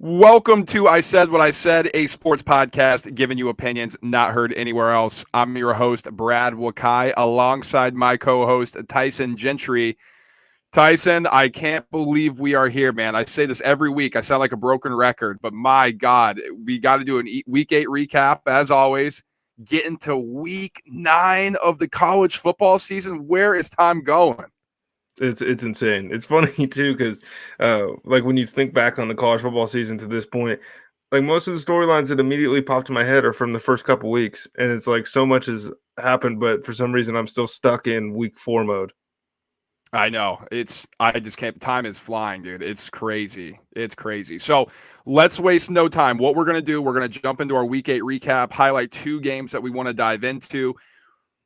Welcome to I Said What I Said, a sports podcast giving you opinions not heard anywhere else. I'm your host, Brad Wakai, alongside my co-host, Tyson Gentry. Tyson, I can't believe we are here, man. I say this every week. I sound like a broken record, but my God, we got to do a week 8 recap, as always. Get into week 9 of the college football season. Where is time going? It's insane. It's funny too because like when you think back on the college football season to this point, like most of the storylines that immediately popped in my head are from the first couple weeks, and it's like so much has happened, but for some reason I'm still stuck in week 4 mode. I know. I just can't. Time is flying, dude. It's crazy. It's crazy. So let's waste no time. What we're going to do, we're going to jump into our week 8 recap, highlight 2 games that we want to dive into.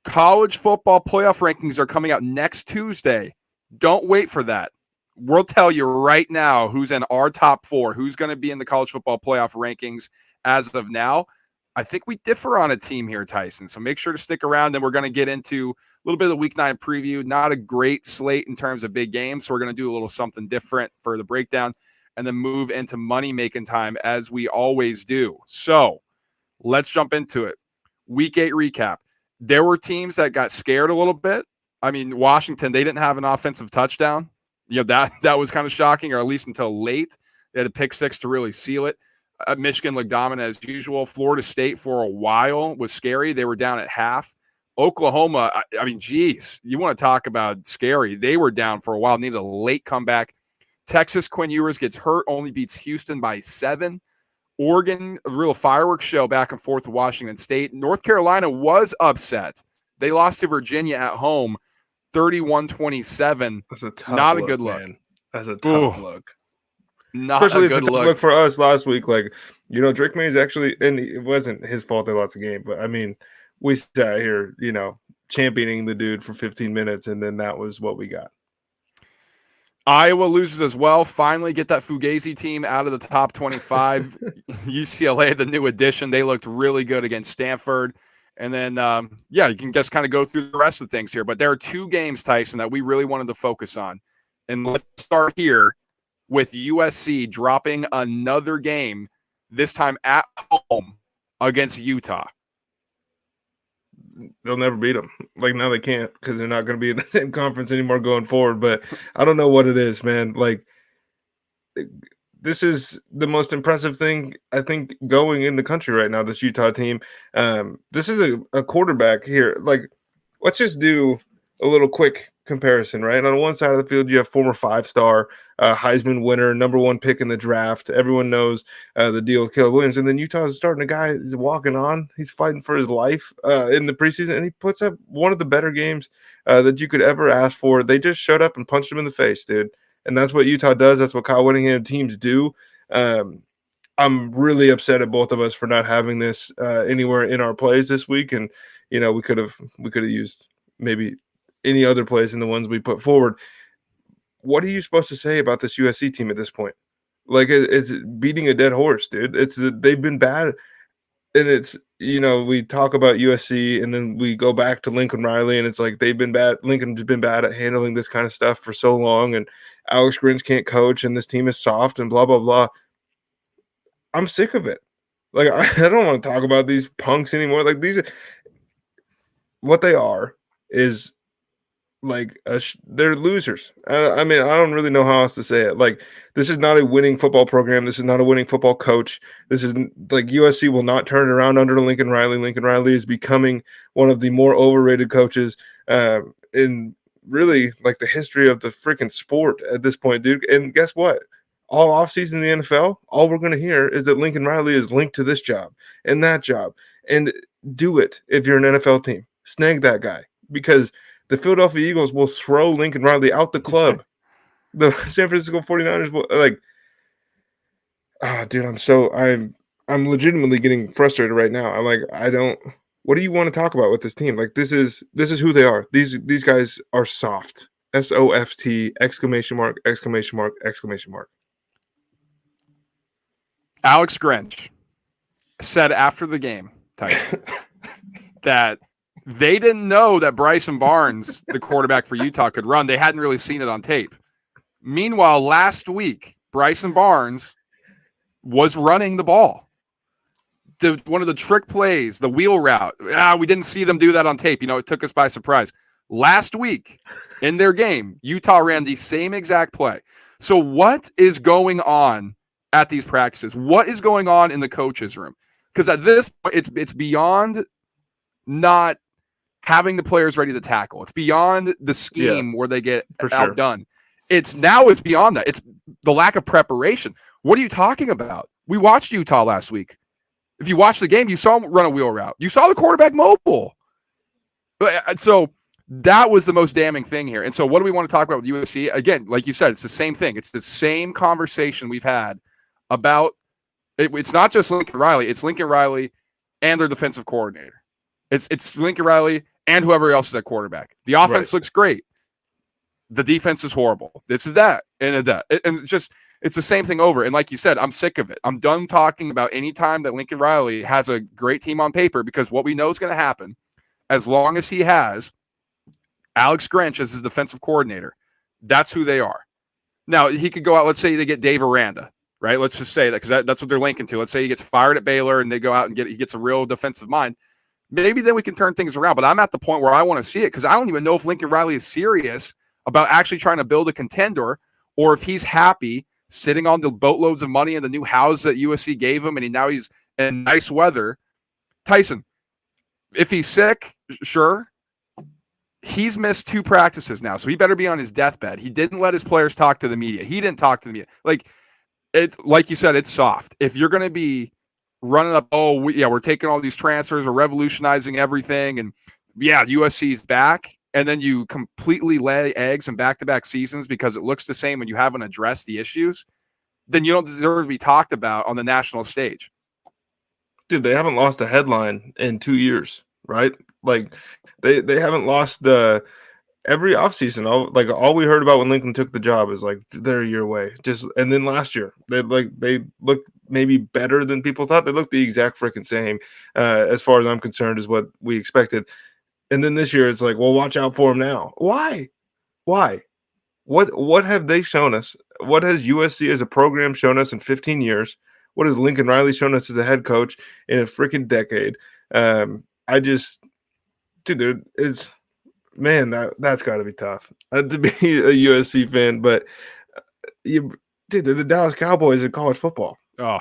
College football playoff rankings are coming out next Tuesday. Don't wait for that. We'll tell you right now who's in our top 4, who's going to be in the college football playoff rankings as of now. I think we differ on a team here, Tyson. So make sure to stick around. Then we're going to get into a little bit of the week 9 preview. Not a great slate in terms of big games. So we're going to do a little something different for the breakdown and then move into money making time as we always do. So let's jump into it. Week 8 recap. There were teams that got scared a little bit. I mean, Washington, they didn't have an offensive touchdown. That was kind of shocking, or at least until late. They had a pick 6 to really seal it. Michigan looked dominant as usual. Florida State for a while was scary. They were down at half. Oklahoma, I mean, geez, you want to talk about scary. They were down for a while, needed a late comeback. Texas, Quinn Ewers gets hurt, only beats Houston by 7. Oregon, a real fireworks show back and forth with Washington State. North Carolina was upset. They lost to Virginia at home, 31-27. That's a tough Not look, a good look. man. That's a tough look. Not Especially a good it's a tough look for us last week. Like, Drake May's actually, and it wasn't his fault they lost the game, but I mean, we sat here, championing the dude for 15 minutes, and then that was what we got. Iowa loses as well. Finally get that Fugazi team out of the top 25. UCLA, the new addition, they looked really good against Stanford. And then, you can just kind of go through the rest of things here. But there are 2 games, Tyson, that we really wanted to focus on. And let's start here with USC dropping another game, this time at home against Utah. They'll never beat them. Like, now they can't because they're not going to be in the same conference anymore going forward. But I don't know what it is, man. Like, this is the most impressive thing, I think, going in the country right now, this Utah team. This is a quarterback here. Like, let's just do a little quick comparison, right? On one side of the field, you have former 5-star Heisman winner, number 1 pick in the draft. Everyone knows the deal with Caleb Williams. And then Utah's starting a guy who's walking on. He's fighting for his life in the preseason, and he puts up one of the better games that you could ever ask for. They just showed up and punched him in the face, dude. And that's what Utah does. That's what Kyle Whittingham teams do. I'm really upset at both of us for not having this anywhere in our plays this week. And, we could have used maybe any other plays than the ones we put forward. What are you supposed to say about this USC team at this point? Like, it's beating a dead horse, dude. They've been bad. And it's, we talk about USC and then we go back to Lincoln Riley, and it's like they've been bad. Lincoln's been bad at handling this kind of stuff for so long, and Alex Grinch can't coach, and this team is soft and blah, blah, blah. I'm sick of it. Like, I don't want to talk about these punks anymore. Like, what they are is like they're losers. I mean, I don't really know how else to say it. Like, this is not a winning football program. This is not a winning football coach. This is like USC will not turn it around under Lincoln Riley. Lincoln Riley is becoming one of the more overrated coaches in really like the history of the freaking sport at this point, dude. And guess what? All offseason in the NFL, all we're going to hear is that Lincoln Riley is linked to this job and that job. And do it if you're an NFL team. Snag that guy, because the Philadelphia Eagles will throw Lincoln Riley out the club. The San Francisco 49ers will, like, dude, I'm legitimately getting frustrated right now. I'm like, what do you want to talk about with this team? Like, this is who they are. These guys are soft. SOFT, exclamation mark, exclamation mark, exclamation mark. Alex Grinch said after the game, that they didn't know that Bryson Barnes, the quarterback for Utah, could run. They hadn't really seen it on tape. Meanwhile, last week, Bryson Barnes was running the ball. One of the trick plays, the wheel route. We didn't see them do that on tape. It took us by surprise. Last week in their game, Utah ran the same exact play. So what is going on at these practices? What is going on in the coaches' room? Because at this point, it's beyond not having the players ready to tackle. It's beyond the scheme where they get outdone. It's beyond that. It's the lack of preparation. What are you talking about? We watched Utah last week. If you watched the game, you saw him run a wheel route. You saw the quarterback mobile. So that was the most damning thing here. And so what do we want to talk about with USC? Again, like you said, it's the same thing. It's the same conversation we've had about it. It's not just Lincoln Riley. It's Lincoln Riley and their defensive coordinator. It's Lincoln Riley and whoever else is at quarterback. The offense looks great. The defense is horrible. This is that. And that. And it's the same thing over. And like you said, I'm sick of it. I'm done talking about any time that Lincoln Riley has a great team on paper, because what we know is going to happen, as long as he has Alex Grinch as his defensive coordinator, that's who they are. Now, he could go out, let's say they get Dave Aranda, right? Let's just say that, because that's what they're linking to. Let's say he gets fired at Baylor and they go out and he gets a real defensive mind. Maybe then we can turn things around. But I'm at the point where I want to see it, because I don't even know if Lincoln Riley is serious about actually trying to build a contender, or if he's happy sitting on the boatloads of money in the new house that USC gave him, and now he's in nice weather. Tyson, if he's sick, sure. He's missed 2 practices now, so he better be on his deathbed. He didn't let his players talk to the media. He didn't talk to the media. It's like you said, it's soft. If you're going to be running up, we're taking all these transfers, we're revolutionizing everything, and USC's back, and then you completely lay eggs in back-to-back seasons because it looks the same when you haven't addressed the issues, then you don't deserve to be talked about on the national stage. Dude, they haven't lost a headline in 2 years, right? Like, they haven't lost every offseason. All we heard about when Lincoln took the job is like they're a year away. And then last year they looked maybe better than people thought. They looked the exact freaking same, as far as I'm concerned, is what we expected. And then this year it's like, well, watch out for them now. Why? What have they shown us? What has USC as a program shown us in 15 years? What has Lincoln Riley shown us as a head coach in a freaking decade? That's got to be tough to be a USC fan. But they're the Dallas Cowboys in college football. Oh,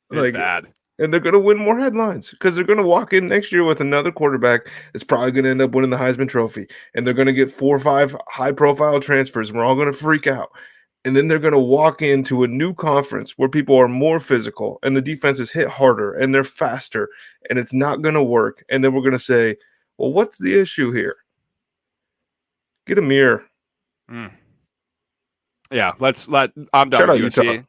it's bad. And they're going to win more headlines because they're going to walk in next year with another quarterback that's probably going to end up winning the Heisman Trophy. And they're going to get 4 or 5 high-profile transfers. And we're all going to freak out. And then they're going to walk into a new conference where people are more physical and the defenses hit harder and they're faster, and it's not going to work. And then we're going to say, well, what's the issue here? Get a mirror. Yeah, I'm done with USC. Utah.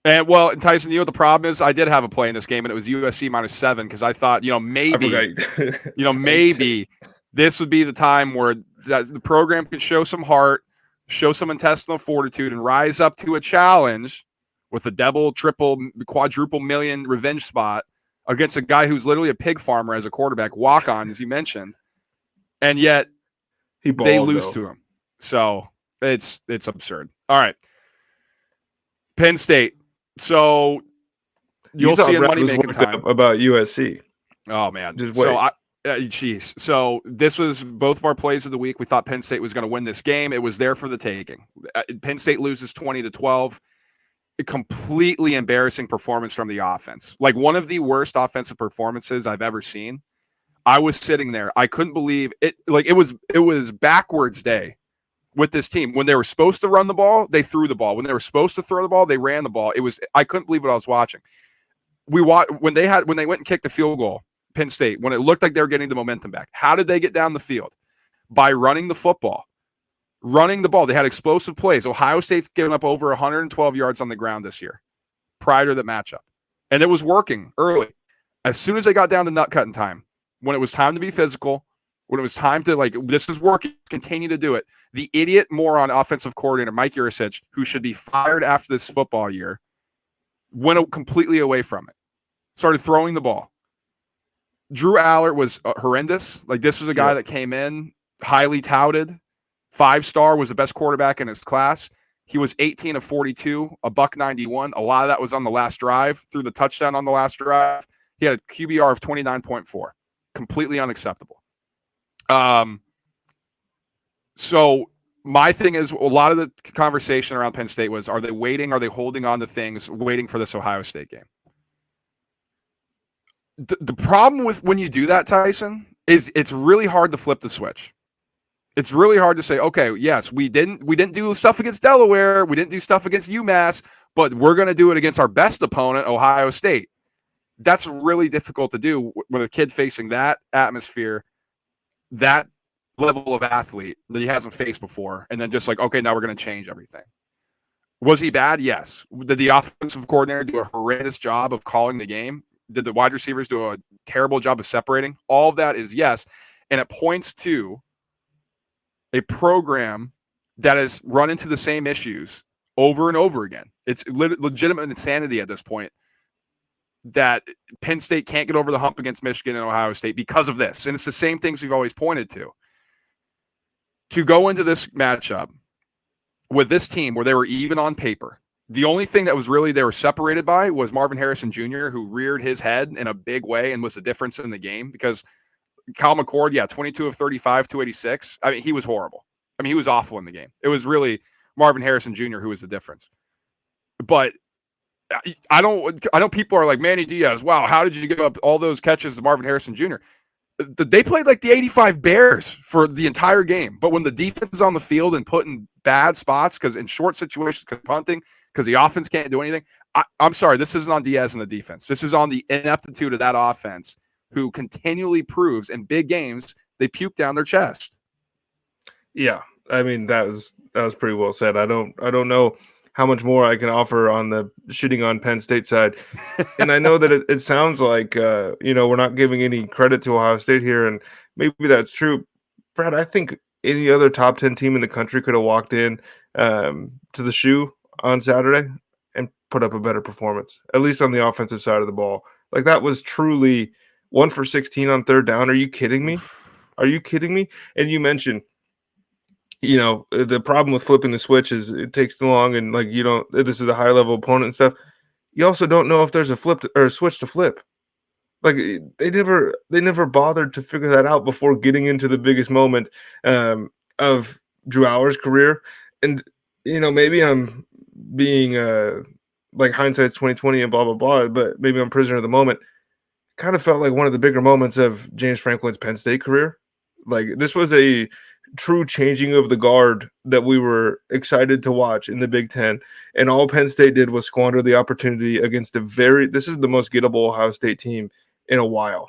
And Tyson, you know what the problem is? I did have a play in this game, and it was USC -7 because I thought, maybe, maybe this would be the time where the program could show some heart, show some intestinal fortitude, and rise up to a challenge with a double, triple, quadruple million revenge spot against a guy who's literally a pig farmer as a quarterback, walk-on, as you mentioned, and yet they lose to him. So it's absurd. All right, Penn State. So you'll see in money making time about USC. Oh man, just wait. So this was both of our plays of the week. We thought Penn State was going to win this game. It was there for the taking. Penn State loses 20-12. A completely embarrassing performance from the offense. Like one of the worst offensive performances I've ever seen. I was sitting there. I couldn't believe it. Like it was backwards day with this team. When they were supposed to run the ball, they threw the ball. When they were supposed to throw the ball, they ran the ball. I couldn't believe what I was watching. When they went and kicked the field goal, Penn State, when it looked like they were getting the momentum back. How did they get down the field? By running the football. Running the ball. They had explosive plays. Ohio State's given up over 112 yards on the ground this year prior to the matchup. And it was working early. As soon as they got down to nut cutting time, when it was time to be physical, when it was time to this is working, continue to do it. The idiot moron offensive coordinator, Mike Yurcich, who should be fired after this football year, went completely away from it. Started throwing the ball. Drew Allert was horrendous. This was a guy that came in, highly touted, 5-star, was the best quarterback in his class. He was 18 of 42, a buck 91. A lot of that was on the last drive, through the touchdown on the last drive. He had a QBR of 29.4. Completely unacceptable. So my thing is, a lot of the conversation around Penn State was, are they waiting? Are they holding on to things, waiting for this Ohio State game? The problem with when you do that, Tyson, is it's really hard to flip the switch. It's really hard to say, okay, yes, we didn't do stuff against Delaware, we didn't do stuff against UMass, but we're going to do it against our best opponent, Ohio State. That's really difficult to do with a kid facing that atmosphere, that level of athlete that he hasn't faced before, and then just like, okay, now we're going to change everything. Was he bad? Yes. Did the offensive coordinator do a horrendous job of calling the game? Did the wide receivers do a terrible job of separating? All of that is yes. And it points to a program that has run into the same issues over and over again. It's legitimate insanity at this point that Penn State can't get over the hump against Michigan and Ohio State because of this. And it's the same things we've always pointed to. To go into this matchup with this team where they were even on paper, the only thing that was really they were separated by was Marvin Harrison Jr., who reared his head in a big way and was the difference in the game, because Kyle McCord, 22 of 35, 286. I mean, he was horrible. I mean, he was awful in the game. It was really Marvin Harrison Jr. who was the difference. But I know people are like, Manny Diaz, wow, how did you give up all those catches to Marvin Harrison Jr.? They played like the 85 Bears for the entire game. But when the defense is on the field and put in bad spots, because in short situations, punting, because the offense can't do anything, I'm sorry, this isn't on Diaz and the defense. This is on the ineptitude of that offense, who continually proves in big games they puke down their chest. Yeah, I mean that was pretty well said. I don't know how much more I can offer on the shitting on Penn State side, and I know that it sounds like we're not giving any credit to Ohio State here, and maybe that's true, Brad. I think any other top 10 team in the country could have walked in to the shoe on Saturday and put up a better performance, at least on the offensive side of the ball. Like, that was truly 1 for 16 on third down. Are you kidding me? And you mentioned, the problem with flipping the switch is it takes too long, and like, this is a high level opponent and stuff. You also don't know if there's a switch to flip. Like, they never bothered to figure that out before getting into the biggest moment of Drew Allar's career. And maybe I'm being like hindsight's 2020 and blah blah blah, but maybe I'm prisoner of the moment. Kind of felt like one of the bigger moments of James Franklin's Penn State career. Like, this was a true changing of the guard that we were excited to watch in the Big Ten, and all Penn State did was squander the opportunity against this is the most gettable Ohio State team in a while,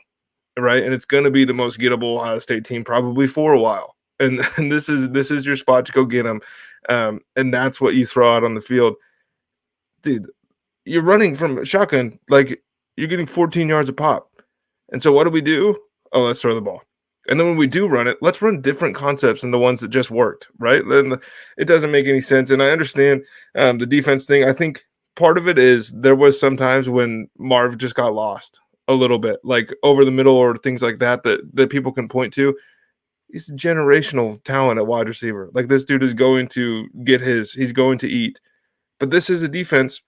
right? And it's going to be the most gettable Ohio State team probably for a while, and this is your spot to go get them, and that's what you throw out on the field, dude. You're running from shotgun, like, you're getting 14 yards a pop, and so what do? Oh, let's throw the ball. And then when we do run it, let's run different concepts than the ones that just worked, right? Then it doesn't make any sense. And I understand the defense thing. I think part of it is there was sometimes when Marv just got lost a little bit, like over the middle or things like that people can point to. He's a generational talent at wide receiver. Like, this dude is going to get he's going to eat. But this is a defense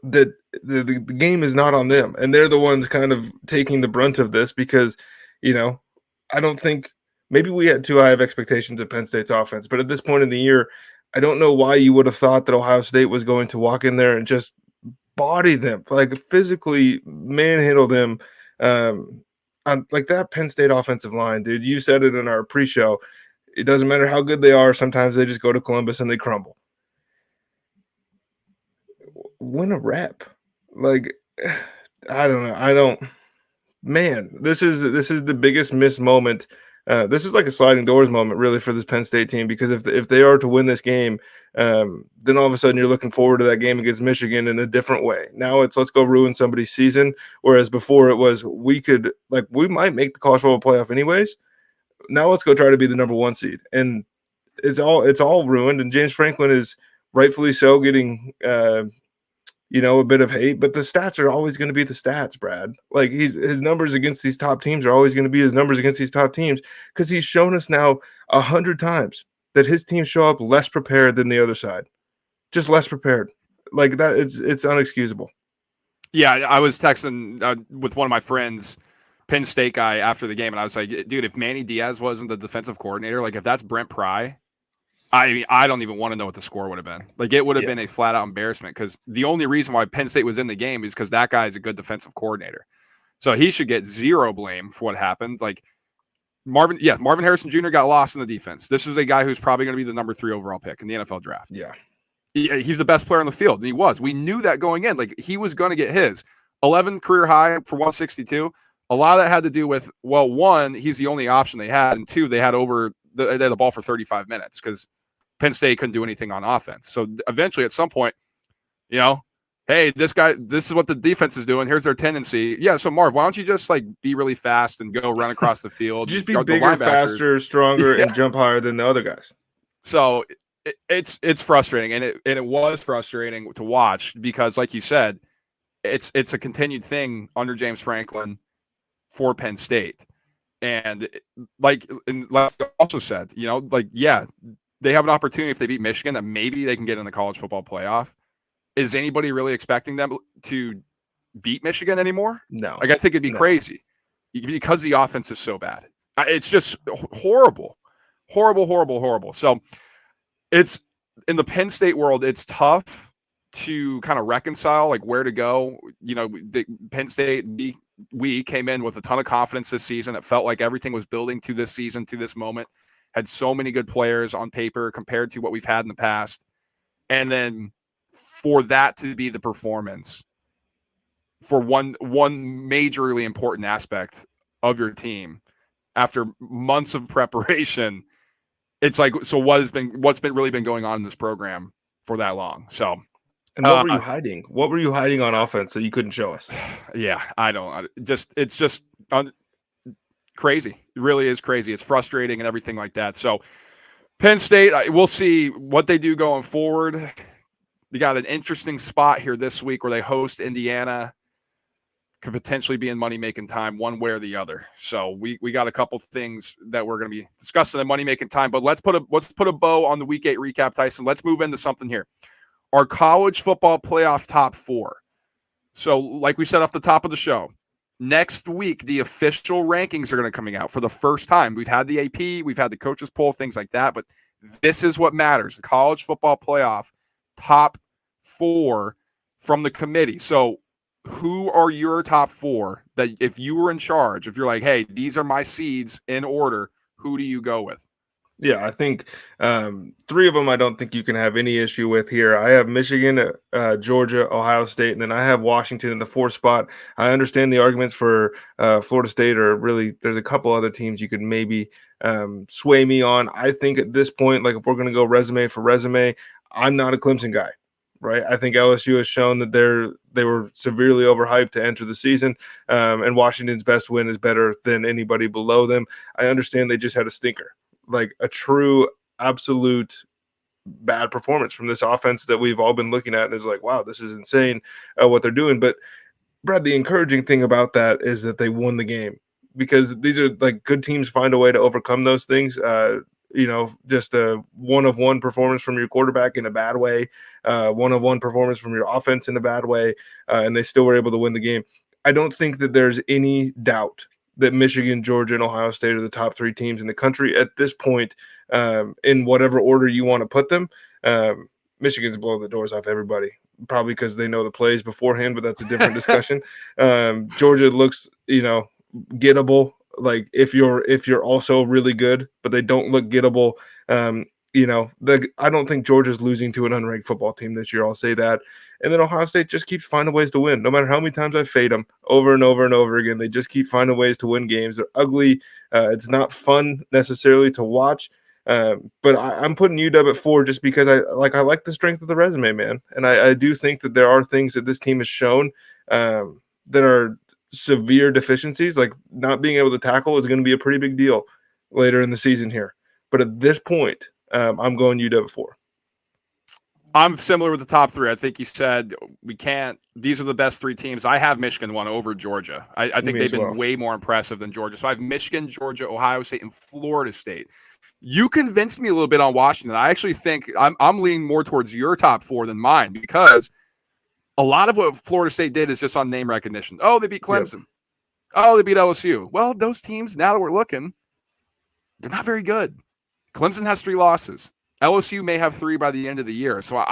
that the game is not on them. And they're the ones kind of taking the brunt of this because, I don't think maybe we had too high of expectations of Penn State's offense, but at this point in the year, I don't know why you would have thought that Ohio State was going to walk in there and just body them, like physically manhandle them. On like that Penn State offensive line, dude, you said it in our pre-show. It doesn't matter how good they are. Sometimes they just go to Columbus and they crumble. Win a rep. Like, I don't know. Man, this is the biggest missed moment. This is like a sliding doors moment, really, for this Penn State team, because if they are to win this game, then all of a sudden you're looking forward to that game against Michigan in a different way. Now it's let's go ruin somebody's season, whereas before it was we might make the college football playoff anyways. Now let's go try to be the number 1 seed, and it's all ruined. And James Franklin is rightfully so getting a bit of hate, but the stats are always going to be the stats, Brad. Like, his numbers against these top teams are always going to be his numbers against these top teams, because he's shown us now 100 times that his team show up less prepared than the other side, just less prepared. Like that, it's unexcusable. Yeah, I was texting with one of my friends, Penn State guy, after the game, and I was like, dude, if Manny Diaz wasn't the defensive coordinator, like if that's Brent Pry, I mean, I don't even want to know what the score would have been. Like it would have been a flat out embarrassment, because the only reason why Penn State was in the game is because that guy is a good defensive coordinator. So he should get zero blame for what happened. Like Marvin Harrison Jr. got lost in the defense. This is a guy who's probably going to be the number 3 overall pick in the NFL draft. Yeah. He's the best player on the field, and he was. We knew that going in. Like he was going to get his 11 career high for 162. A lot of that had to do with, well, one, he's the only option they had, and two, they had the ball for 35 minutes because Penn State couldn't do anything on offense. So eventually, at some point, hey, this is what the defense is doing. Here's their tendency. Yeah. So Marv, why don't you just like be really fast and go run across the field? Just be bigger, faster, stronger, and jump higher than the other guys. So it's frustrating, and it was frustrating to watch because, like you said, it's a continued thing under James Franklin for Penn State, and like also said, they have an opportunity if they beat Michigan that maybe they can get in the college football playoff. Is anybody really expecting them to beat Michigan anymore? No. Like I think it'd be crazy because the offense is so bad. It's just horrible. So it's in the Penn State world, it's tough to kind of reconcile like where to go. The Penn State, we came in with a ton of confidence this season. It felt like everything was building to this season, to this moment. Had so many good players on paper compared to what we've had in the past. And then for that to be the performance for one majorly important aspect of your team after months of preparation, it's like, so what's really been going on in this program for that long? So, and what were you hiding? What were you hiding on offense that you couldn't show us? Yeah, it's just crazy. It really is crazy. It's frustrating and everything like that. So Penn State, we'll see what they do going forward. They got an interesting spot here this week where they host Indiana. Could potentially be in money-making time one way or the other. So we got a couple things that we're going to be discussing in money-making time, but let's put a bow on the Week 8 recap, Tyson. Let's move into something here. Our college football playoff top 4. So like we said off the top of the show, next week, the official rankings are going to coming out for the first time. We've had the AP, we've had the coaches poll, things like that, but this is what matters. The college football playoff top 4 from the committee. So who are your top 4 that if you were in charge, if you're like, hey, these are my seeds in order, who do you go with? Yeah, I think 3 of them I don't think you can have any issue with here. I have Michigan, Georgia, Ohio State, and then I have Washington in the 4th spot. I understand the arguments for Florida State, or really there's a couple other teams you could maybe sway me on. I think at this point, like if we're going to go resume for resume, I'm not a Clemson guy. Right, I think LSU has shown that they were severely overhyped to enter the season, and Washington's best win is better than anybody below them. I understand they just had a stinker, like a true, absolute bad performance from this offense that we've all been looking at, and is like, wow, this is insane what they're doing. But Brad, the encouraging thing about that is that they won the game, because these are like good teams find a way to overcome those things. Just a one-of-one performance from your quarterback in a bad way, one-of-one performance from your offense in a bad way, and they still were able to win the game. I don't think that there's any doubt that Michigan, Georgia, and Ohio State are the top 3 teams in the country at this point, in whatever order you want to put them. Michigan's blowing the doors off everybody, probably because they know the plays beforehand, but that's a different discussion. Georgia looks, gettable. Like if you're also really good, but they don't look gettable. I don't think Georgia's losing to an unranked football team this year. I'll say that. And then Ohio State just keeps finding ways to win. No matter how many times I fade them over and over and over again, they just keep finding ways to win games. They're ugly. It's not fun necessarily to watch. But I'm putting UW at 4 just because I like the strength of the resume, man. And I do think that there are things that this team has shown that are severe deficiencies. Like not being able to tackle is going to be a pretty big deal later in the season here. But at this point, I'm going UW 4. I'm similar with the top 3. I think you said we can't. These are the best 3 teams. I have Michigan 1 over Georgia. I think they've been way more impressive than Georgia. So I have Michigan, Georgia, Ohio State, and Florida State. You convinced me a little bit on Washington. I actually think I'm leaning more towards your top 4 than mine, because a lot of what Florida State did is just on name recognition. Oh, they beat Clemson. Yep. Oh, they beat LSU. Well, those teams, now that we're looking, they're not very good. Clemson has 3 losses. LSU may have 3 by the end of the year. So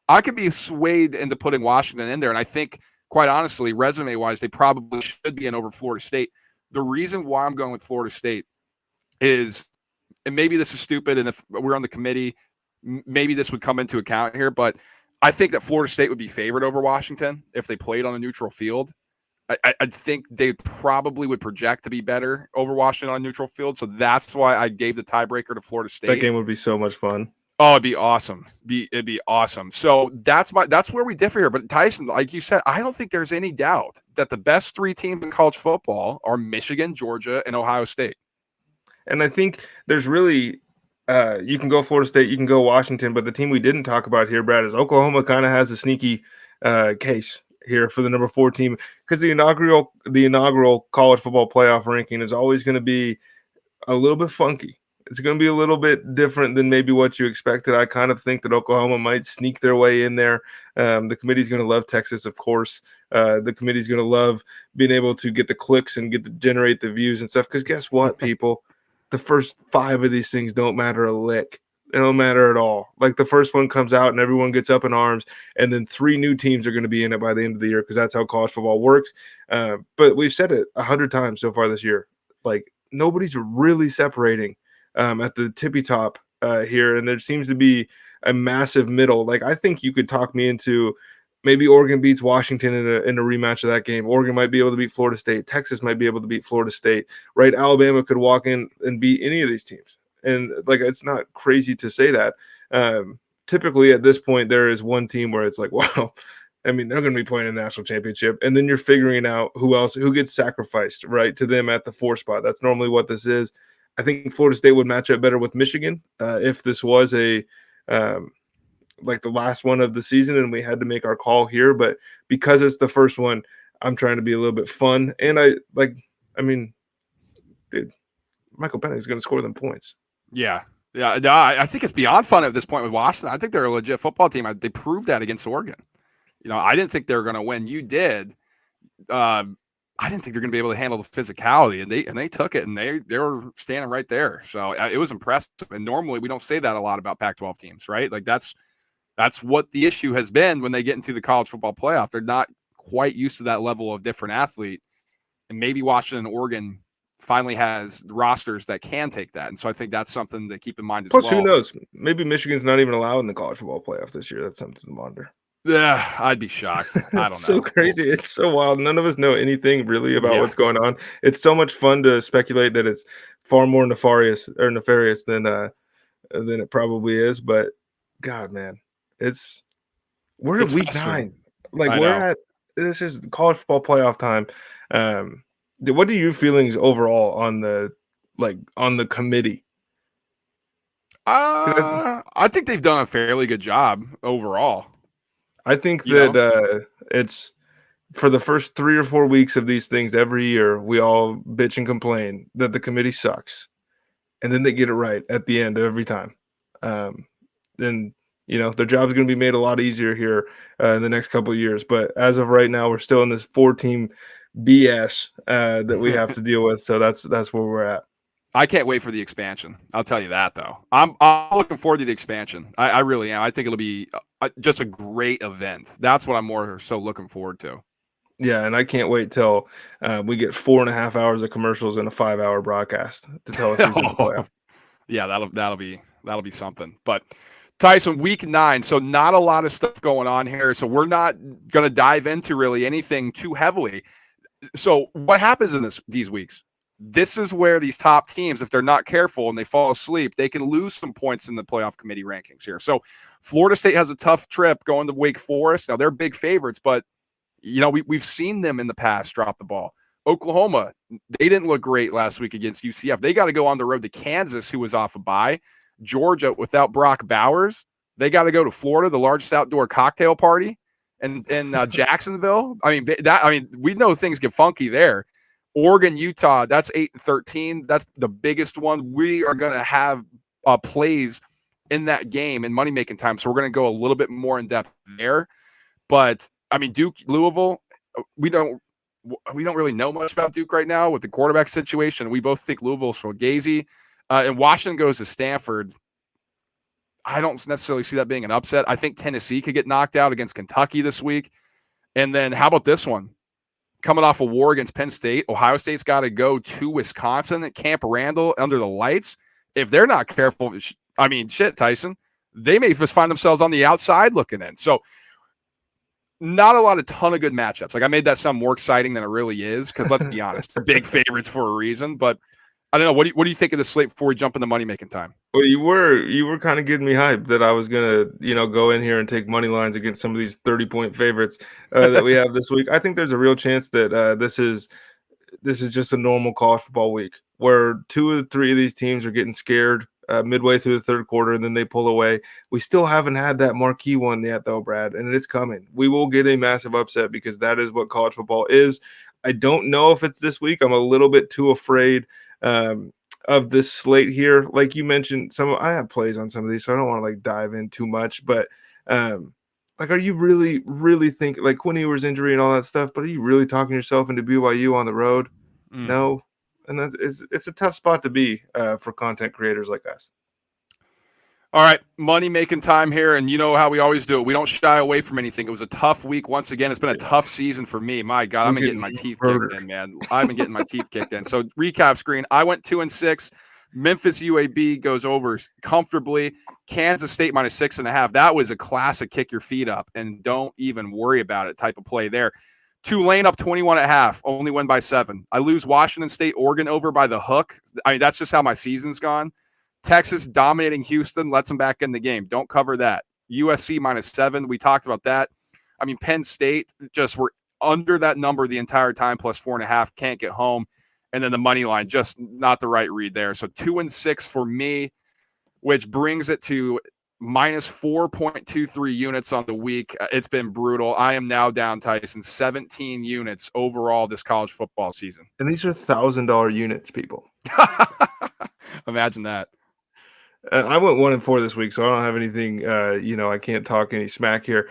I could be swayed into putting Washington in there. And I think, quite honestly, resume-wise, they probably should be in over Florida State. The reason why I'm going with Florida State is, and maybe this is stupid, and if we're on the committee, maybe this would come into account here, but I think that Florida State would be favored over Washington if they played on a neutral field. I think they probably would project to be better over Washington on a neutral field. So that's why I gave the tiebreaker to Florida State. That game would be so much fun. Oh, it'd be awesome. It'd be awesome. So that's where we differ here. But Tyson, like you said, I don't think there's any doubt that the best 3 teams in college football are Michigan, Georgia, and Ohio State. And I think there's really you can go Florida State, you can go Washington, but the team we didn't talk about here, Brad, is Oklahoma. Kind of has a sneaky case here for the number 4 team, because the inaugural college football playoff ranking is always going to be a little bit funky. It's going to be a little bit different than maybe what you expected. I kind of think that Oklahoma might sneak their way in there. The committee's going to love Texas, of course. The committee's going to love being able to get the clicks and generate the views and stuff, because guess what, people? The first 5 of these things don't matter a lick. It don't matter at all. Like, the first one comes out and everyone gets up in arms, and then 3 new teams are going to be in it by the end of the year, because that's how college football works. But we've said it 100 times so far this year. Like, nobody's really separating at the tippy top here, and there seems to be a massive middle. Like, I think you could talk me into maybe Oregon beats Washington in a rematch of that game. Oregon might be able to beat Florida State. Texas might be able to beat Florida State, right? Alabama could walk in and beat any of these teams. And, like, it's not crazy to say that. Typically at this point, there is one team where it's like, wow, I mean, they're going to be playing a national championship. And then you're figuring out who gets sacrificed, right, to them at the 4 spot. That's normally what this is. I think Florida State would match up better with Michigan if this was like the last one of the season and we had to make our call here. But because it's the first one, I'm trying to be a little bit fun. And dude, Michael Penn is going to score them points. Yeah. Yeah. No, I think it's beyond fun at this point with Washington. I think they're a legit football team. They proved that against Oregon. I didn't think they were going to win. You did. I didn't think they're going to be able to handle the physicality, and they took it, and they were standing right there. So it was impressive. And normally we don't say that a lot about Pac-12 teams, right? Like, that's what the issue has been when they get into the college football playoff. They're not quite used to that level of different athlete, and maybe Washington and Oregon finally has rosters that can take that. And so I think that's something to keep in mind as well. Plus, who knows? Maybe Michigan's not even allowed in the college football playoff this year. That's something to monitor. Yeah, I'd be shocked. I don't know. So crazy. It's so wild. None of us know anything really about what's going on. It's so much fun to speculate that it's far more nefarious than it probably is. But God, man, we're at week 9. Like, this is college football playoff time. What are your feelings overall on the committee? I think they've done a fairly good job overall. I think that it's for the first 3 or 4 weeks of these things every year, we all bitch and complain that the committee sucks. And then they get it right at the end every time. Then, their job is going to be made a lot easier here in the next couple of years. But as of right now, we're still in this 4-team BS that we have to deal with. So that's where we're at. I can't wait for the expansion. I'll tell you that, though. I'm looking forward to the expansion. I really am. I think it'll be just a great event. That's what I'm more so looking forward to. Yeah, and I can't wait till we get 4.5 hours of commercials and a 5-hour broadcast to tell us who's in the playoff. Yeah, that'll be something. But Tyson, week 9, so not a lot of stuff going on here. So we're not going to dive into really anything too heavily. So what happens in these weeks? This is where these top teams, if they're not careful and they fall asleep, they can lose some points in the playoff committee rankings here. So Florida State has a tough trip going to Wake Forest. Now, they're big favorites, but, we've seen them in the past drop the ball. Oklahoma, they didn't look great last week against UCF. They got to go on the road to Kansas, who was off a bye. Georgia, without Brock Bowers, they got to go to Florida, the largest outdoor cocktail party, and Jacksonville. We know things get funky there. Oregon, Utah, that's 8-13. That's the biggest one. We are going to have plays in that game in money making time. So we're going to go a little bit more in depth there. But I mean, Duke, Louisville, we don't really know much about Duke right now with the quarterback situation. We both think Louisville's fugazi. And Washington goes to Stanford. I don't necessarily see that being an upset. I think Tennessee could get knocked out against Kentucky this week. And then how about this one? Coming off a war against Penn State, Ohio State's got to go to Wisconsin at Camp Randall under the lights. If they're not careful, I mean, shit, Tyson, they may just find themselves on the outside looking in. So not a ton of good matchups. Like I made that sound more exciting than it really is because let's be honest, they're big favorites for a reason. But I don't know. What do you think of the slate before we jump into money making time? Well, you were kind of getting me hyped that I was gonna, go in here and take money lines against some of these 30-point favorites that we have this week. I think there's a real chance that this is just a normal college football week where 2 or 3 of these teams are getting scared midway through the third quarter and then they pull away. We still haven't had that marquee one yet, though, Brad, and it's coming. We will get a massive upset because that is what college football is. I don't know if it's this week. I'm a little bit too afraid of this slate here. Like you mentioned, I have plays on some of these, so I don't want to dive in too much. But are you really thinking Quinn Ewers injury and all that stuff? But are you really talking yourself into BYU on the road? No, and it's a tough spot to be for content creators like us. All right, money making time here, and you know how we always do it. We don't shy away from anything. It was a tough week once again. It's been a tough season for me. My God, I've been getting my teeth kicked in, man. I've been getting my teeth kicked in. So recap screen. I went 2-6. Memphis UAB goes over comfortably. Kansas State minus 6.5. That was a classic kick your feet up and don't even worry about it type of play there. Tulane up 21.5. Only win by 7. I lose Washington State, Oregon over by the hook. I mean, that's just how my season's gone. Texas dominating Houston, lets them back in the game. Don't cover that. USC minus 7. We talked about that. I mean, Penn State just were under that number the entire time, plus 4.5. Can't get home. And then the money line, just not the right read there. So 2-6 for me, which brings it to minus 4.23 units on the week. It's been brutal. I am now down, Tyson, 17 units overall this college football season. And these are $1,000 units, people. Imagine that. I went 1-4 this week, so I don't have anything. I can't talk any smack here.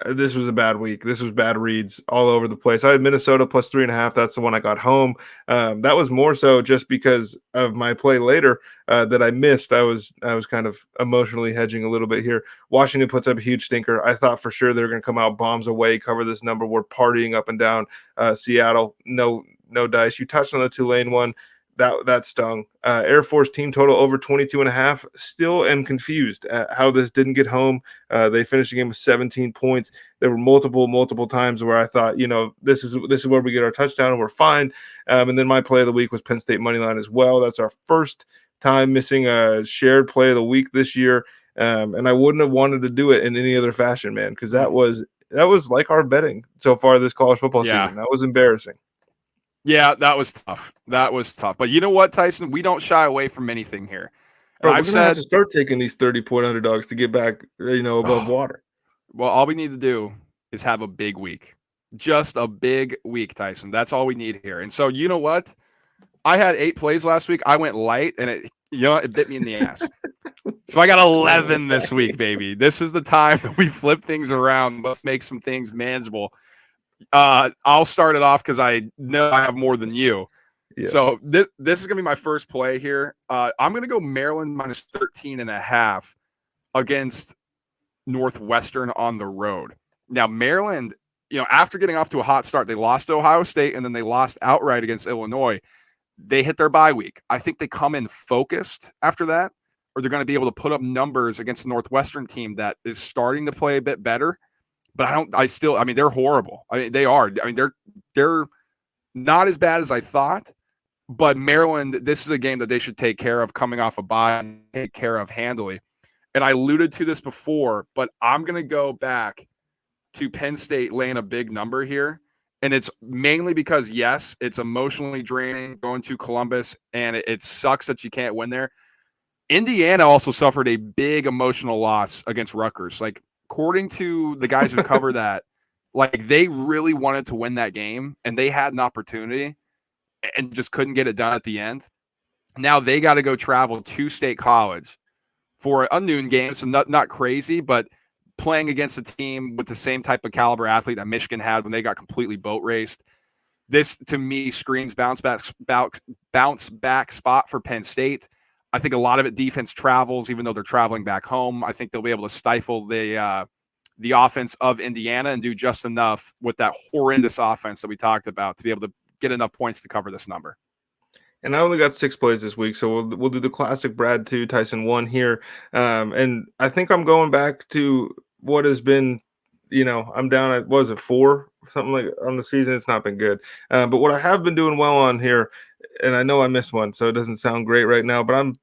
This was a bad week. This was bad reads all over the place. I had Minnesota plus 3.5. That's the one I got home. That was more so just because of my play later that I missed. I was kind of emotionally hedging a little bit here. Washington puts up a huge stinker. I thought for sure they were going to come out bombs away, cover this number. We're partying up and down Seattle. No dice. You touched on the Tulane one. That stung. Air Force team total over 22.5. Still am confused at how this didn't get home. They finished the game with 17 points. There were multiple times where I thought, this is where we get our touchdown and we're fine. And then my play of the week was Penn State money line as well. That's our first time missing a shared play of the week this year. And I wouldn't have wanted to do it in any other fashion, man, because that was like our betting so far this college football season. That was embarrassing. Yeah, that was tough. But you know what, Tyson? We don't shy away from anything here. Bro, we're gonna have to start taking these 30-point underdogs to get back, above water. Well, all we need to do is have a big week. Just a big week, Tyson. That's all we need here. And so, you know what? I had 8 plays last week. I went light, and it bit me in the ass. So I got 11 this week, baby. This is the time that we flip things around. Let's make some things manageable. I'll start it off because I know I have more than you. Yes. So this is gonna be my first play here. I'm gonna go Maryland minus 13.5 against Northwestern on the road. Now Maryland, after getting off to a hot start, they lost to Ohio State and then they lost outright against Illinois. They hit their bye week. I think they come in focused after that, or they're going to be able to put up numbers against the Northwestern team that is starting to play a bit better. But they're horrible. I mean, they are. I mean, they're not as bad as I thought. But Maryland, this is a game that they should take care of coming off a bye and take care of handily. And I alluded to this before, but I'm going to go back to Penn State laying a big number here. And it's mainly because, yes, it's emotionally draining going to Columbus, and it sucks that you can't win there. Indiana also suffered a big emotional loss against Rutgers. According to the guys who cover that, they really wanted to win that game and they had an opportunity and just couldn't get it done at the end. Now they got to go travel to State College for a noon game, so not crazy, but playing against a team with the same type of caliber athlete that Michigan had when they got completely boat raced. This, to me, screams bounce back spot for Penn State. I think a lot of it defense travels, even though they're traveling back home. I think they'll be able to stifle the offense of Indiana and do just enough with that horrendous offense that we talked about to be able to get enough points to cover this number. And I only got 6 plays this week, so we'll do the classic Brad 2, Tyson 1 here. And I think I'm going back to what has been, I'm down at, what was it, 4? Something like on the season. It's not been good. But what I have been doing well on here, and I know I missed one, so it doesn't sound great right now, but I'm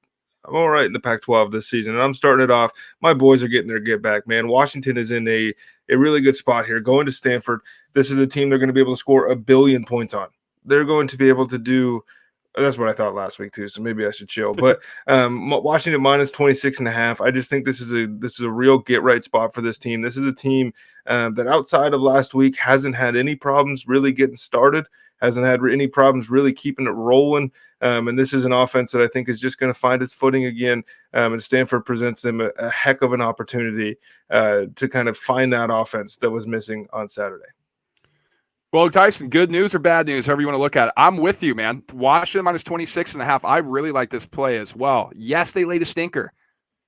all right in the Pac-12 this season. And I'm starting it off. My boys are getting their get back, man. Washington is in a really good spot here. Going to Stanford, this is a team they're going to be able to score 1 billion points on. They're going to be able to do – that's what I thought last week too, so maybe I should chill. But Washington minus 26.5. I just think this is a real get right spot for this team. This is a team that outside of last week hasn't had any problems really getting started, hasn't had any problems really keeping it rolling. And this is an offense that I think is just going to find its footing again. And Stanford presents them a heck of an opportunity to kind of find that offense that was missing on Saturday. Well, Tyson, good news or bad news, however you want to look at it. I'm with you, man. Washington minus 26.5. I really like this play as well. Yes, they laid a stinker.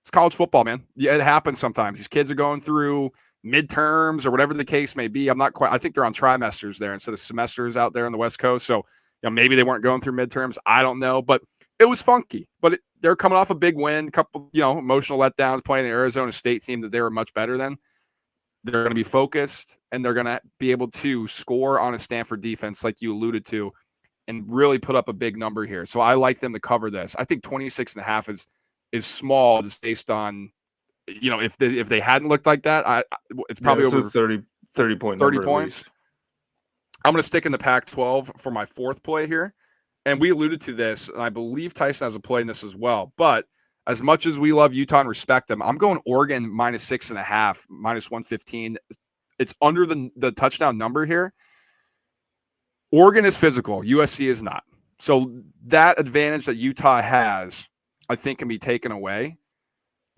It's college football, man. Yeah, it happens sometimes. These kids are going through midterms or whatever the case may be. I think they're on trimesters there instead of semesters out there on the West Coast. So, maybe they weren't going through midterms. I don't know, but it was funky. But they're coming off a big win, couple, emotional letdowns playing an Arizona State team that they were much better than. They're going to be focused, and they're going to be able to score on a Stanford defense like you alluded to and really put up a big number here. So I like them to cover this. I think 26.5 is small just based on, if they hadn't looked like that, it's probably over 30 points. I'm going to stick in the Pac-12 for my fourth play here. And we alluded to this, and I believe Tyson has a play in this as well. But as much as we love Utah and respect them, I'm going Oregon minus 6.5, minus 115. It's under the touchdown number here. Oregon is physical. USC is not. So that advantage that Utah has, I think, can be taken away.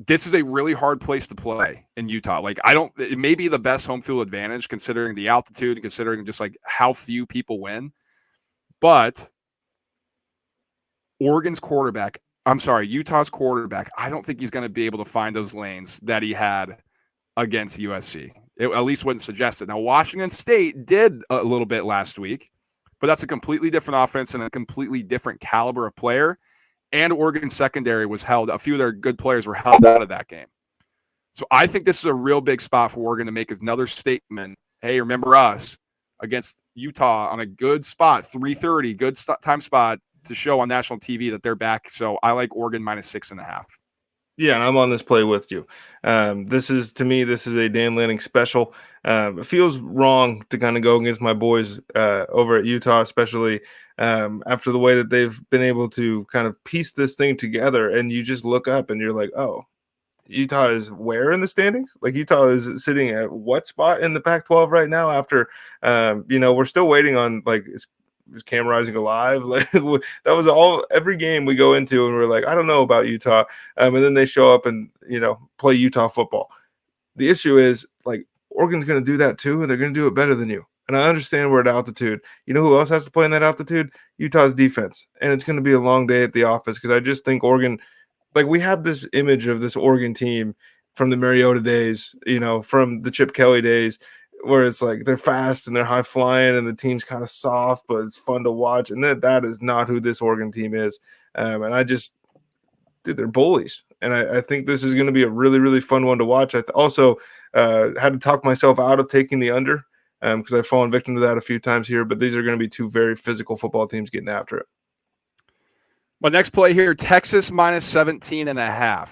This is a really hard place to play in Utah. It may be the best home field advantage considering the altitude and considering just like how few people win. But Utah's quarterback, I don't think he's going to be able to find those lanes that he had against USC. It at least wouldn't suggest it. Now, Washington State did a little bit last week, but that's a completely different offense and a completely different caliber of player. And Oregon secondary was held. A few of their good players were held out of that game. So I think this is a real big spot for Oregon to make another statement. Hey, remember us against Utah on a good spot, 3:30, good time spot to show on national TV that they're back. So I like Oregon minus 6.5. Yeah, and I'm on this play with you. This is a Dan Lanning special. It feels wrong to kind of go against my boys over at Utah, especially after the way that they've been able to kind of piece this thing together. And you just look up and you're like, oh, Utah is where in the standings? Like Utah is sitting at what spot in the Pac-12 right now after, we're still waiting on is Cam Rising alive? Like that was every game we go into and we're like, I don't know about Utah. And then they show up and, play Utah football. The issue is Oregon's going to do that too. And they're going to do it better than you. And I understand we're at altitude. You know who else has to play in that altitude? Utah's defense. And it's going to be a long day at the office because I just think Oregon, we have this image of this Oregon team from the Mariota days, from the Chip Kelly days, where it's they're fast and they're high flying and the team's kind of soft, but it's fun to watch. And that is not who this Oregon team is. And they're bullies. And I think this is going to be a really, really fun one to watch. I also had to talk myself out of taking the under because I've fallen victim to that a few times here, but these are going to be two very physical football teams getting after it. My next play here, Texas minus 17.5.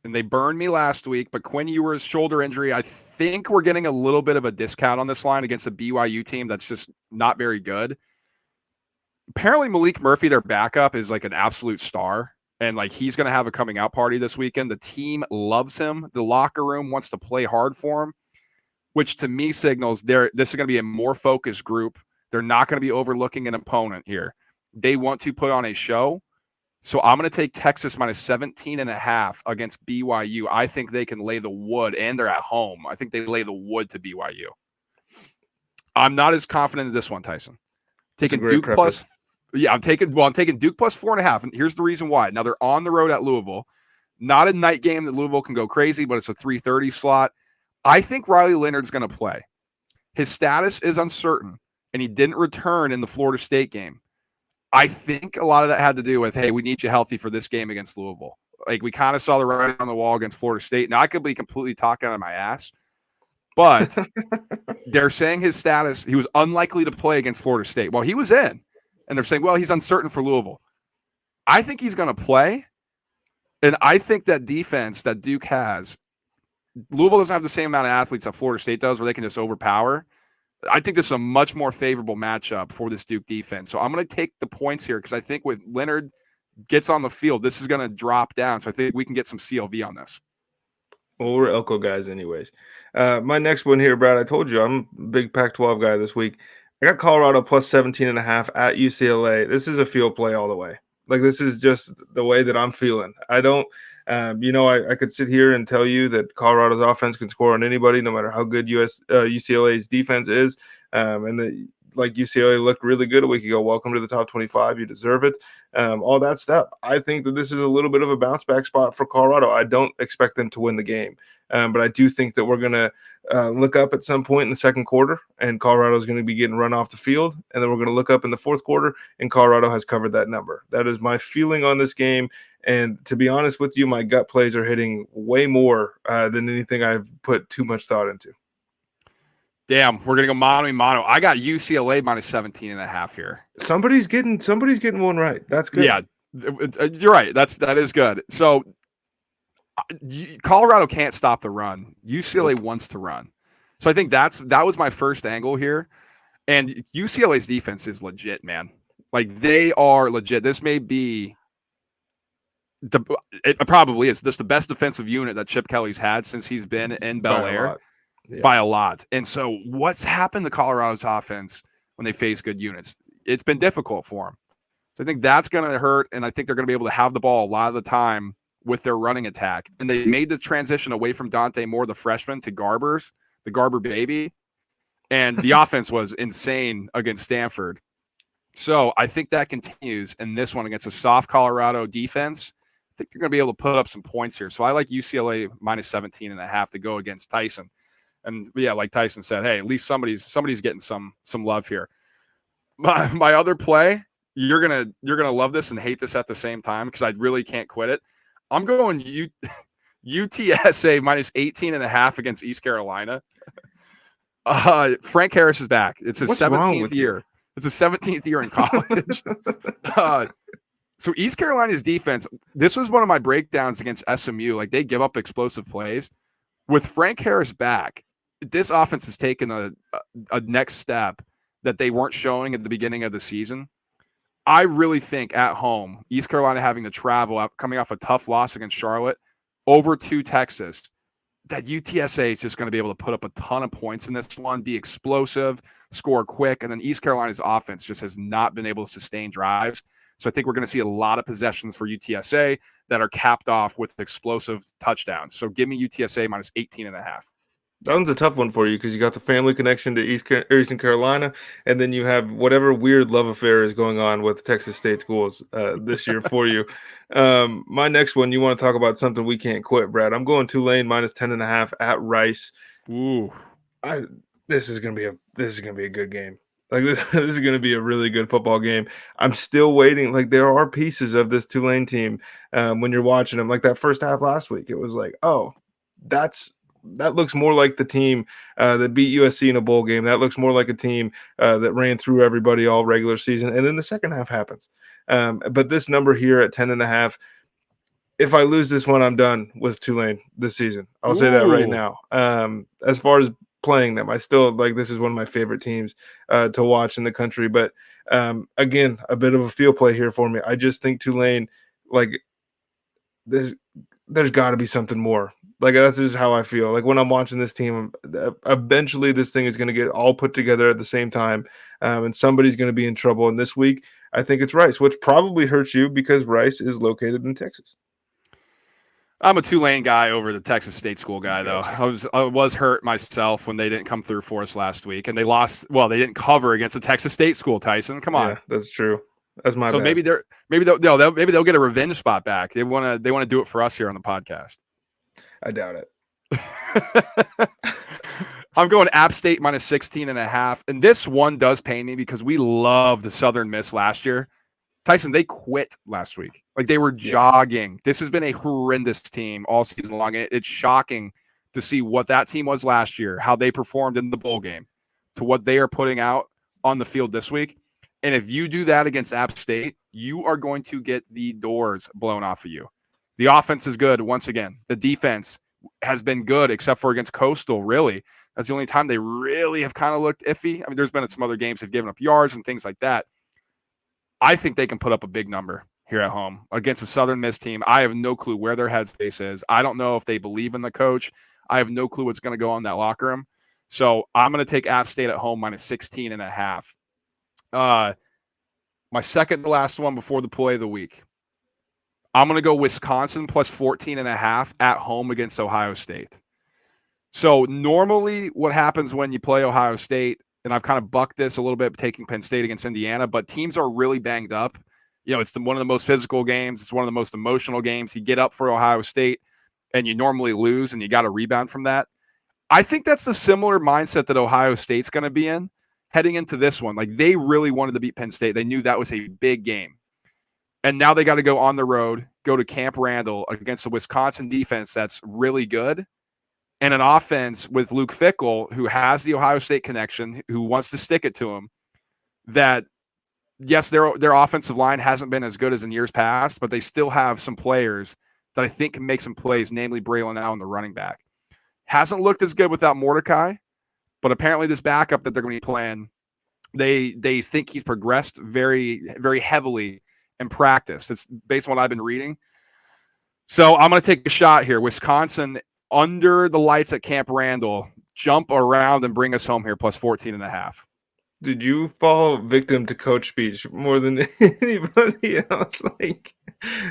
And they burned me last week, but Quinn Ewers' shoulder injury, I think we're getting a little bit of a discount on this line against a BYU team that's just not very good. Apparently Malik Murphy, their backup, is an absolute star. And he's going to have a coming out party this weekend. The team loves him. The locker room wants to play hard for him, which to me signals this is going to be a more focused group. They're not going to be overlooking an opponent here. They want to put on a show. So I'm going to take Texas minus 17.5 against BYU. I think they can lay the wood, and they're at home. I think they lay the wood to BYU. I'm not as confident in this one, Tyson. Taking Duke plus, I'm taking Duke plus 4.5. And here's the reason why. Now they're on the road at Louisville. Not a night game that Louisville can go crazy, but it's a 3:30 slot. I think Riley Leonard's going to play. His status is uncertain, and he didn't return in the Florida State game. I think a lot of that had to do with, hey, we need you healthy for this game against Louisville. Like, we kind of saw the writing on the wall against Florida State. Now, I could be completely talking out of my ass, but they're saying his status, he was unlikely to play against Florida State. Well, he was in, and they're saying, well, he's uncertain for Louisville. I think he's going to play, and I think that defense that Duke has, Louisville doesn't have the same amount of athletes that Florida State does where they can just overpower. I think this is a much more favorable matchup for this Duke defense. So I'm going to take the points here because I think with Leonard gets on the field, this is going to drop down. So I think we can get some CLV on this. Well, we're Elko guys anyways. My next one here, Brad, I told you I'm a big Pac-12 guy this week. I got Colorado plus 17.5 at UCLA. This is a field play all the way. Like, this is just the way that I'm feeling. I don't I could sit here and tell you that Colorado's offense can score on anybody, no matter how good UCLA's defense is, and that, like, UCLA looked really good a week ago. Welcome to the top 25. You deserve it. All that stuff. I think that this is a little bit of a bounce back spot for Colorado. I don't expect them to win the game, but I do think that we're going to look up at some point in the second quarter, and Colorado is going to be getting run off the field, and then we're going to look up in the fourth quarter, and Colorado has covered that number. That is my feeling on this game. And to be honest with you, my gut plays are hitting way more than anything I've put too much thought into. Damn, we're gonna go mono. I got UCLA minus 17.5 here. Somebody's getting one right. That's good. Yeah, you're right. That is good. So Colorado can't stop the run. UCLA wants to run. So I think that was my first angle here. And UCLA's defense is legit, man. Like, they are legit. This may be it probably is just the best defensive unit that Chip Kelly's had since he's been in Bel Air by a lot. And so what's happened to Colorado's offense when they face good units? It's been difficult for them. So I think that's going to hurt, and I think they're going to be able to have the ball a lot of the time with their running attack. And they made the transition away from Dante Moore, the freshman, to the Garber baby. And the offense was insane against Stanford. So I think that continues in this one against a soft Colorado defense. I think they're going to be able to put up some points here. So I like UCLA minus 17.5 to go against Tyson. And yeah, like Tyson said, hey, at least somebody's getting some love here. My other play, you're gonna love this and hate this at the same time because I really can't quit it. I'm going UTSA minus 18.5 against East Carolina. Frank Harris is back. It's his 17th year. It's his 17th year in college. So East Carolina's defense, this was one of my breakdowns against SMU. Like, they give up explosive plays. With Frank Harris back, this offense has taken a next step that they weren't showing at the beginning of the season. I really think at home, East Carolina having to travel up, coming off a tough loss against Charlotte, over to Texas, that UTSA is just going to be able to put up a ton of points in this one, be explosive, score quick, and then East Carolina's offense just has not been able to sustain drives. So I think we're going to see a lot of possessions for UTSA that are capped off with explosive touchdowns. So give me UTSA minus 18.5. That one's a tough one for you because you got the family connection to Eastern Carolina, and then you have whatever weird love affair is going on with Texas State schools this year for you. My next one, you want to talk about something we can't quit, Brad. I'm going Tulane minus 10.5 at Rice. Ooh, this is gonna be a good game. Like, this is going to be a really good football game. I'm still waiting. Like, there are pieces of this Tulane team when you're watching them. Like that first half last week, it was like, oh, that looks more like the team that beat USC in a bowl game. That looks more like a team that ran through everybody all regular season. And then the second half happens. But this number here at 10.5, if I lose this one, I'm done with Tulane this season. I'll say that right now. As far as playing them, I still like, this is one of my favorite teams to watch in the country. But again, a bit of a field play here for me. I just think Tulane, like, there's got to be something more. Like, that's just how I feel. Like, when I'm watching this team, eventually this thing is going to get all put together at the same time, and somebody's going to be in trouble. And this week, I think it's Rice, which probably hurts you because Rice is located in Texas. I'm a Tulane guy over the Texas State School guy, though. Gotcha. I was hurt myself when they didn't come through for us last week, and they lost. Well, they didn't cover against the Texas State School. Tyson, come on. Yeah, that's true. That's my So bad. maybe they'll get a revenge spot back. They want to do it for us here on the podcast. I doubt it. I'm going App State minus 16.5. And this one does pain me because we love the Southern Miss last year. Tyson, they quit last week. Like they were jogging. This has been a horrendous team all season long. It's shocking to see what that team was last year, how they performed in the bowl game, to what they are putting out on the field this week. And if you do that against App State, you are going to get the doors blown off of you. The offense is good once again. The defense has been good, except for against Coastal, really. That's the only time they really have kind of looked iffy. I mean, there's been some other games they've given up yards and things like that. I think they can put up a big number here at home against a Southern Miss team. I have no clue where their headspace is. I don't know if they believe in the coach. I have no clue what's going to go on in that locker room. So I'm going to take App State at home minus 16.5. My second to last one before the play of the week. I'm going to go Wisconsin plus 14.5 at home against Ohio State. So normally what happens when you play Ohio State, and I've kind of bucked this a little bit taking Penn State against Indiana, but teams are really banged up. You know, it's one of the most physical games. It's one of the most emotional games. You get up for Ohio State and you normally lose and you got to rebound from that. I think that's the similar mindset that Ohio State's going to be in heading into this one. Like they really wanted to beat Penn State. They knew that was a big game. And now they got to go on the road, go to Camp Randall against a Wisconsin defense that's really good. And an offense with Luke Fickell, who has the Ohio State connection, who wants to stick it to him, that, yes, their offensive line hasn't been as good as in years past, but they still have some players that I think can make some plays, namely Braylon Allen, the running back. Hasn't looked as good without Mordecai, but apparently this backup that they're going to be playing, they think he's progressed very, very heavily in practice. It's based on what I've been reading. So I'm going to take a shot here. Wisconsin under the lights at Camp Randall, jump around and bring us home here, plus 14.5. Did you fall victim to coach speech more than anybody else? Like,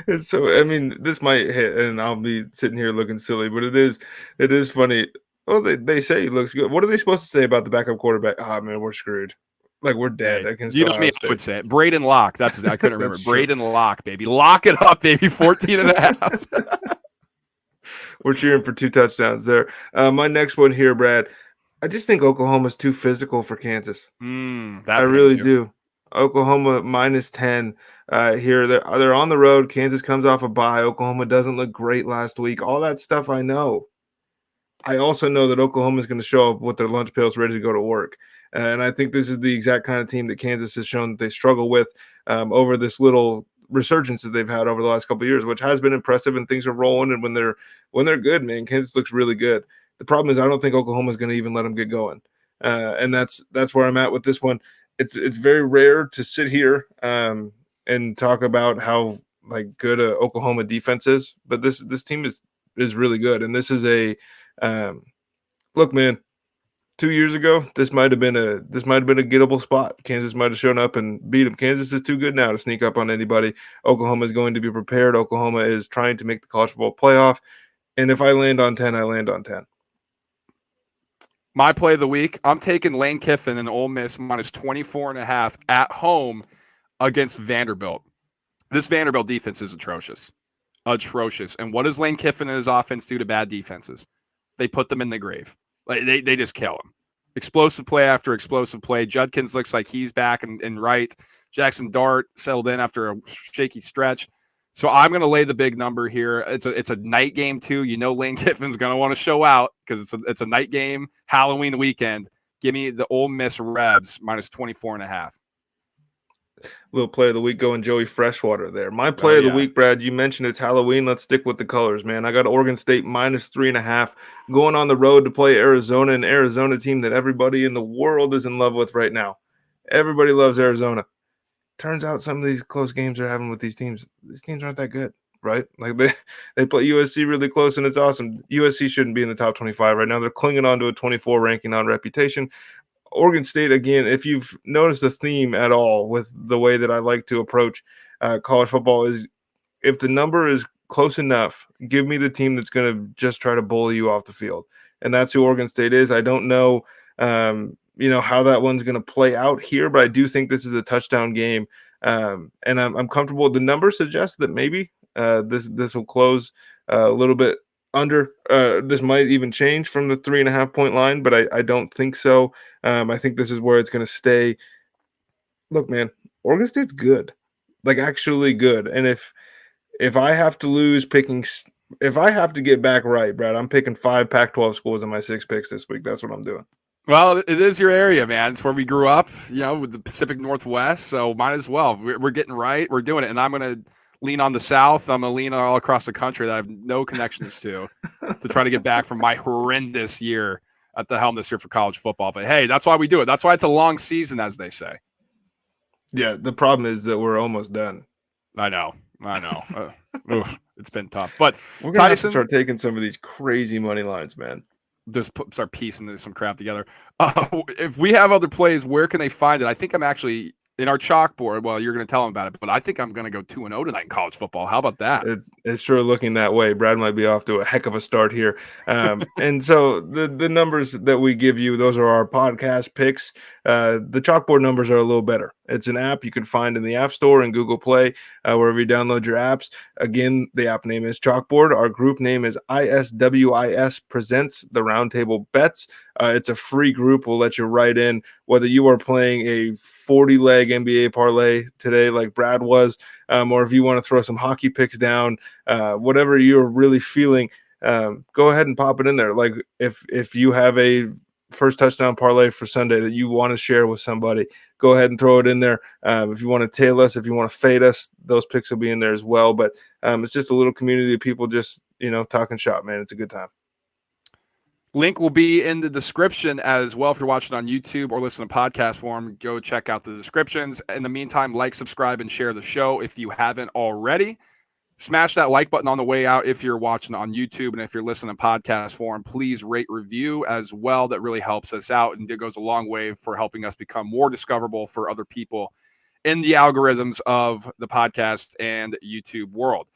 it's so. I mean, this might hit, and I'll be sitting here looking silly, but it is funny. Oh, they say he looks good. What are they supposed to say about the backup quarterback? Oh man, we're screwed. Like we're dead against you know Ohio me, State. I would say it. Braden Locke. I couldn't remember. That's Braden Locke, baby. Lock it up, baby. 14.5. We're cheering for 2 touchdowns there. My next one here, Brad. I just think Oklahoma's too physical for Kansas. I really do. Oklahoma minus 10 here. They're on the road. Kansas comes off a bye. Oklahoma doesn't look great last week. All that stuff I know. I also know that Oklahoma is going to show up with their lunch pails ready to go to work. And I think this is the exact kind of team that Kansas has shown that they struggle with over this little resurgence that they've had over the last couple of years, which has been impressive, and things are rolling. And when they're good, man, Kansas looks really good. The problem is I don't think Oklahoma is going to even let them get going. And that's where I'm at with this one. It's very rare to sit here and talk about how like good a Oklahoma defense is, but this team is really good. And this is a look, man. 2 years ago, this might have been a gettable spot. Kansas might have shown up and beat them. Kansas is too good now to sneak up on anybody. Oklahoma is going to be prepared. Oklahoma is trying to make the college football playoff. And if I land on 10, I land on 10. My play of the week, I'm taking Lane Kiffin and Ole Miss minus 24.5 at home against Vanderbilt. This Vanderbilt defense is atrocious. Atrocious. And what does Lane Kiffin and his offense do to bad defenses? They put them in the grave. Like they just kill him. Explosive play after explosive play. Judkins looks like he's back and right. Jackson Dart settled in after a shaky stretch. So I'm going to lay the big number here. It's a night game too. You know Lane Kiffin's going to want to show out because it's a night game, Halloween weekend. Give me the Ole Miss Rebs minus 24.5. Little play of the week going Joey Freshwater there. My play of the week, Brad, you mentioned it's Halloween. Let's stick with the colors, man. I got Oregon State minus 3.5 going on the road to play Arizona, an Arizona team that everybody in the world is in love with right now. Everybody loves Arizona. Turns out some of these close games they're having with these teams aren't that good, right? Like they play USC really close, and it's awesome. USC shouldn't be in the top 25 right now. They're clinging on to a 24 ranking on reputation. Oregon State, again, if you've noticed a theme at all with the way that I like to approach college football, is if the number is close enough, give me the team that's going to just try to bully you off the field. And that's who Oregon State is. I don't know, how that one's going to play out here, but I do think this is a touchdown game. And I'm comfortable. The number suggests that maybe this will close a little bit under. This might even change from the 3.5 point line, but I don't think so. I think this is where it's going to stay. Look, man, Oregon State's good, like actually good. And if I have to lose if I have to get back right, Brad, I'm picking 5 Pac-12 schools in my 6 picks this week. That's what I'm doing. Well, it is your area, man. It's where we grew up, with the Pacific Northwest. So might as well. We're getting right. We're doing it. And I'm going to lean on the South. I'm going to lean all across the country that I have no connections to try to get back from my horrendous year at the helm this year for college football. But hey, that's why we do it. That's why it's a long season, as they say. Yeah, the problem is that we're almost done. I know. It's been tough. But we're going to have to start taking some of these crazy money lines, man. Just start piecing some crap together. If we have other plays, where can they find it? I think I'm actually in our chalkboard. Well, you're going to tell them about it, but I think I'm going to go 2-0 tonight in college football. How about that? It's sure looking that way. Brad might be off to a heck of a start here. And so the numbers that we give you, those are our podcast picks. The chalkboard numbers are a little better. It's an app you can find in the App Store and Google Play, wherever you download your apps. Again, the app name is Chalkboard. Our group name is ISWIS Presents the Roundtable Bets. It's a free group. We'll let you write in whether you are playing a 40-leg NBA parlay today like Brad was, or if you want to throw some hockey picks down, whatever you're really feeling, go ahead and pop it in there. Like if you have a first touchdown parlay for Sunday that you want to share with somebody, go ahead and throw it in there. If you want to tail us, if you want to fade us, those picks will be in there as well. But it's just a little community of people just, talking shop, man. It's a good time. Link will be in the description as well. If you're watching on YouTube or listen to podcast form, go check out the descriptions. In the meantime, like, subscribe, and share the show if you haven't already. Smash that like button on the way out if you're watching on YouTube, and if you're listening to podcast form, please rate, review as well. That really helps us out, and it goes a long way for helping us become more discoverable for other people in the algorithms of the podcast and YouTube world.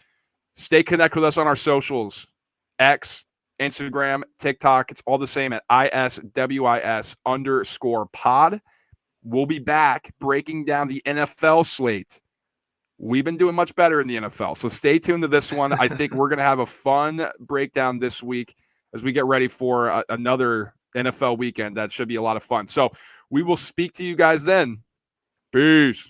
Stay connected with us on our socials, X, Instagram, TikTok. It's all the same at ISWIS_pod. We'll be back breaking down the NFL slate. We've been doing much better in the NFL, so stay tuned to this one. I think we're going to have a fun breakdown this week as we get ready for another NFL weekend. That should be a lot of fun. So we will speak to you guys then. Peace.